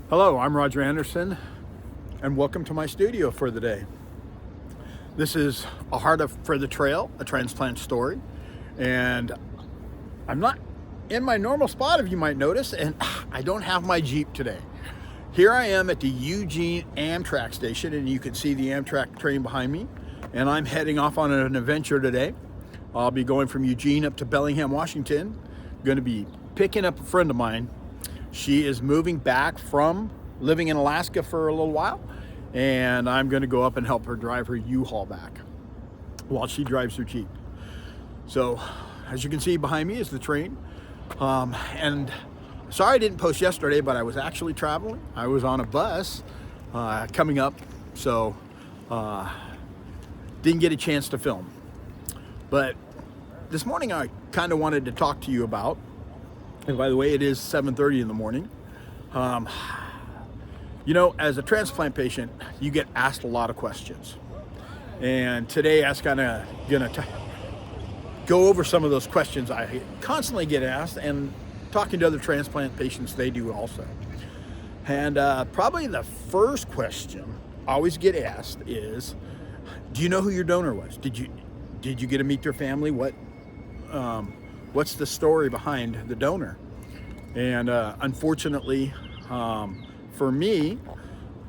Hello, I'm Roger Anderson, and welcome to my studio for the day. This is a Heart for the Trail, a transplant story, and I'm not in my normal spot, if you might notice, and I don't have my Jeep today. Here I am at the Eugene Amtrak station, and you can see the Amtrak train behind me, and I'm heading off on an adventure today. I'll be going from Eugene up to Bellingham, Washington. I'm going to be picking up a friend of mine. She is moving back from living in Alaska for a little while, and I'm going to go up and help her drive her U-Haul back while she drives her Jeep. So, as you can see behind me is the train. And sorry I didn't post yesterday, but I was actually traveling. I was on a bus coming up, so didn't get a chance to film. But this morning I kind of wanted to talk to you about, and by the way, it is 7:30 in the morning. You know, as a transplant patient, you get asked a lot of questions. And today I was kind of going to go over some of those questions I constantly get asked, and talking to other transplant patients, they do also. And probably the first question I always get asked is, do you know who your donor was? Did you get to meet their family? What's the story behind the donor? And unfortunately, for me,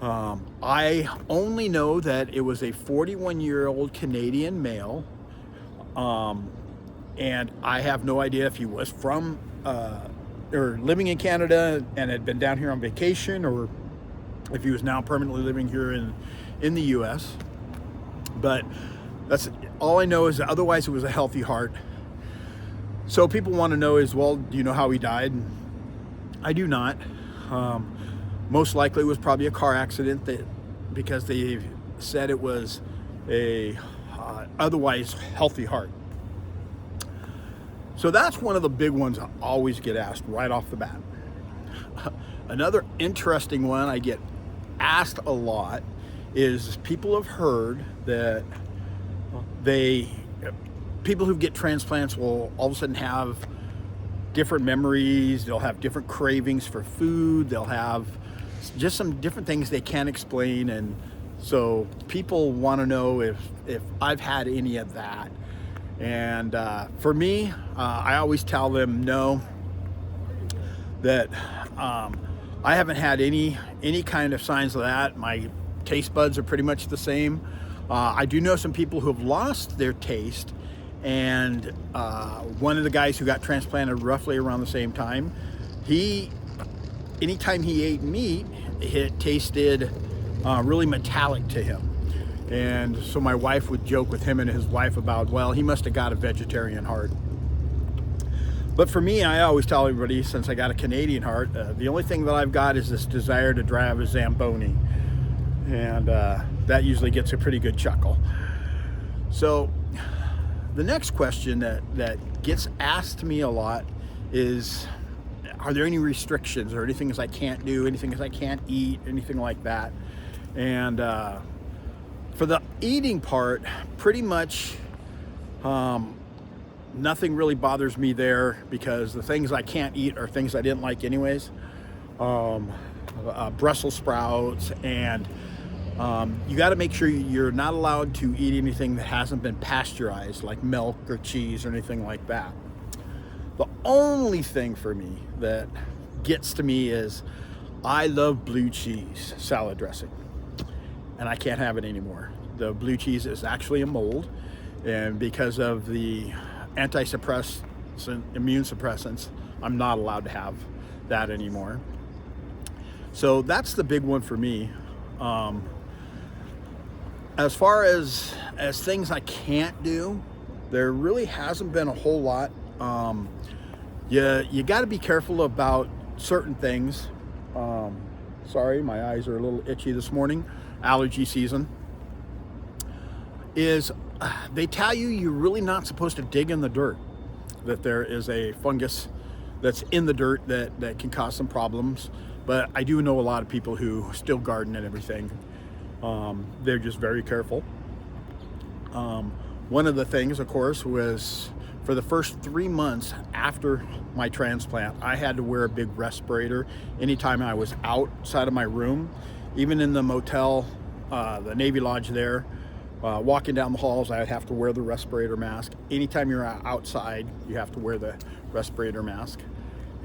I only know that it was a 41-year-old Canadian male, and I have no idea if he was from or living in Canada and had been down here on vacation, or if he was now permanently living here in the US. But that's all I know. Is otherwise it was a healthy heart. So people want to know is, well, do you know how he died? I do not. Most likely it was probably a car accident, because they said it was a otherwise healthy heart. So that's one of the big ones I always get asked right off the bat. Another interesting one I get asked a lot is people have heard that people who get transplants will all of a sudden have different memories, they'll have different cravings for food, they'll have just some different things they can't explain. And so people want to know if I've had any of that. And for me, I always tell them no, that I haven't had any kind of signs of that. My taste buds are pretty much the same. I do know some people who have lost their taste, and one of the guys who got transplanted roughly around the same time, anytime he ate meat, it tasted really metallic to him. And so my wife would joke with him and his wife about, well, he must have got a vegetarian heart. But for me, I always tell everybody, since I got a Canadian heart, the only thing that I've got is this desire to drive a Zamboni. And that usually gets a pretty good chuckle. So the next question that gets asked to me a lot is, are there any restrictions or anything I can't do, anything I can't eat, anything like that? And for the eating part, pretty much nothing really bothers me there, because the things I can't eat are things I didn't like anyways. Brussels sprouts, and you got to make sure you're not allowed to eat anything that hasn't been pasteurized, like milk or cheese or anything like that. The only thing for me that gets to me is I love blue cheese salad dressing, and I can't have it anymore. The blue cheese is actually a mold, and because of the immune suppressants, I'm not allowed to have that anymore. So that's the big one for me. As far as things I can't do, there really hasn't been a whole lot. You got to be careful about certain things. Sorry, my eyes are a little itchy this morning. Allergy season. They tell you you're really not supposed to dig in the dirt, that there is a fungus that's in the dirt that can cause some problems. But I do know a lot of people who still garden and everything. They're just very careful. One of the things, of course, was for the first 3 months after my transplant, I had to wear a big respirator anytime I was outside of my room, even in the motel, the Navy Lodge there. Walking down the halls, I would have to wear the respirator mask. Anytime you're outside, you have to wear the respirator mask.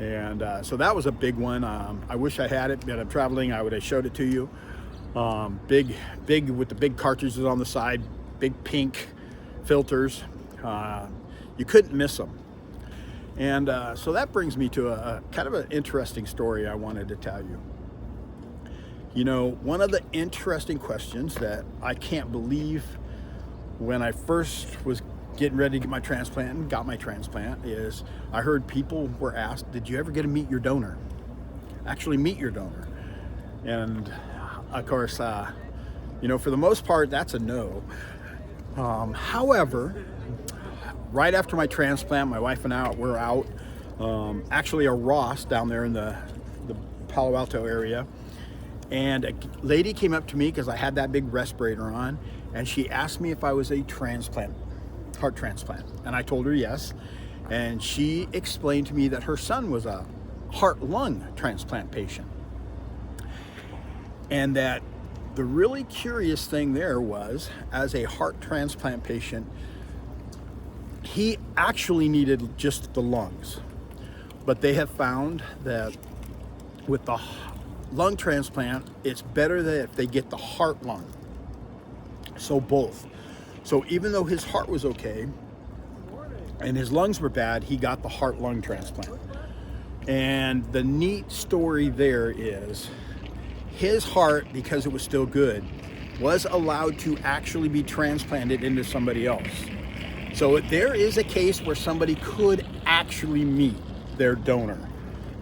And so that was a big one. I wish I had it, but I'm traveling. I would have showed it to you. Big with the big cartridges on the side, big pink filters. You couldn't miss them. And so that brings me to a kind of an interesting story I wanted to tell you. You know, one of the interesting questions that I can't believe when I first was getting ready to get my transplant and got my transplant is I heard people were asked, did you ever get to meet your donor? Actually meet your donor. And of course, you know, for the most part, that's a no. However, right after my transplant, my wife and I were out, actually a Ross down there in the Palo Alto area. And a lady came up to me because I had that big respirator on, and she asked me if I was a heart transplant. And I told her yes. And she explained to me that her son was a heart-lung transplant patient. And that the really curious thing there was, as a heart transplant patient, he actually needed just the lungs. But they have found that with the lung transplant, it's better that if they get the heart lung. So both. So even though his heart was okay and his lungs were bad, he got the heart lung transplant. And the neat story there is his heart, because it was still good, was allowed to actually be transplanted into somebody else. So there is a case where somebody could actually meet their donor.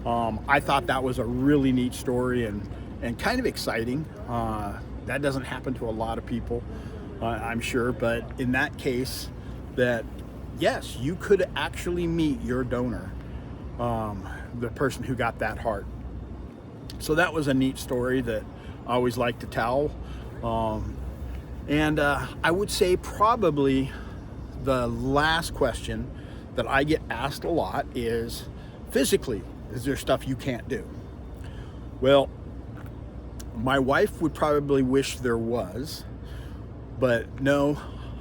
I thought that was a really neat story and kind of exciting. That doesn't happen to a lot of people, I'm sure, but in that case, that yes, you could actually meet your donor, the person who got that heart. So that was a neat story that I always like to tell. And I would say probably the last question that I get asked a lot is, physically, is there stuff you can't do? Well, my wife would probably wish there was, but no,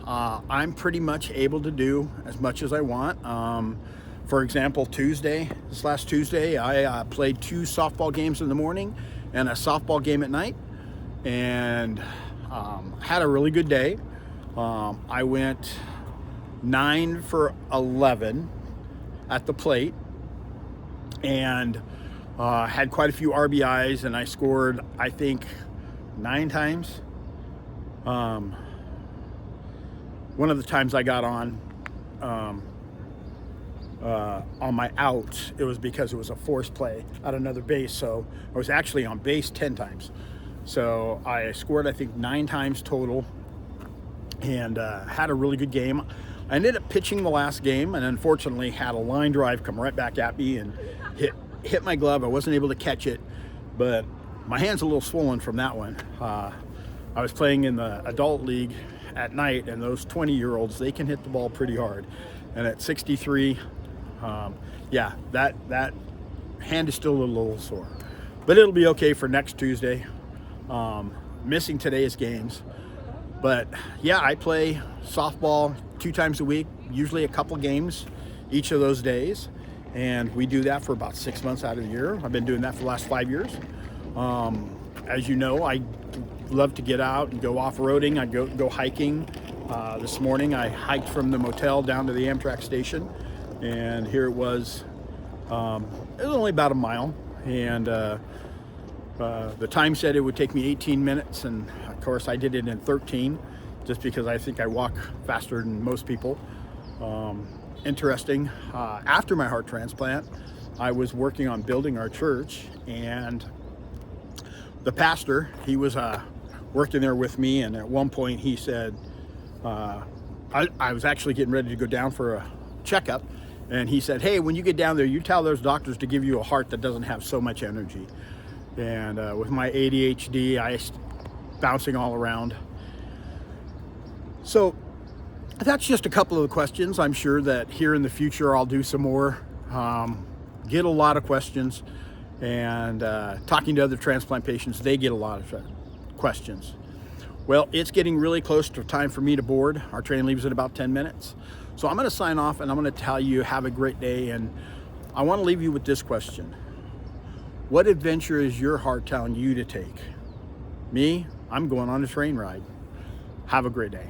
I'm pretty much able to do as much as I want. For example, this last Tuesday, I played 2 softball games in the morning and a softball game at night, and had a really good day. I went 9 for 11 at the plate, and had quite a few RBIs, and I scored, I think, 9 times. One of the times I got on my out, it was because it was a forced play at another base, so I was actually on base 10 times. So I scored, I think, 9 times total, and had a really good game. I ended up pitching the last game, and unfortunately had a line drive come right back at me and hit my glove. I wasn't able to catch it, but my hand's a little swollen from that one. I was playing in the adult league at night, and those 20-year-olds, they can hit the ball pretty hard. And at 63, yeah, that hand is still a little sore, but it'll be okay for next Tuesday. Missing today's games, but yeah, I play softball 2 times a week, usually a couple games each of those days, and we do that for about 6 months out of the year. I've been doing that for the last 5 years. As you know, I love to get out and go off-roading. I go hiking. This morning I hiked from the motel down to the Amtrak station, and here it was only about a mile, and the time said it would take me 18 minutes, and of course I did it in 13, just because I think I walk faster than most people. Interesting, after my heart transplant, I was working on building our church, and the pastor, he was working there with me, and at one point he said, I was actually getting ready to go down for a checkup, and he said, hey, when you get down there, you tell those doctors to give you a heart that doesn't have so much energy. And with my ADHD, I bouncing all around. So that's just a couple of the questions. I'm sure that here in the future I'll do some more. Get a lot of questions, and talking to other transplant patients, they get a lot of questions. Well, it's getting really close to time for me to board. Our train leaves in about 10 minutes. So I'm going to sign off, and I'm going to tell you have a great day. And I want to leave you with this question. What adventure is your heart telling you to take? Me, I'm going on a train ride. Have a great day.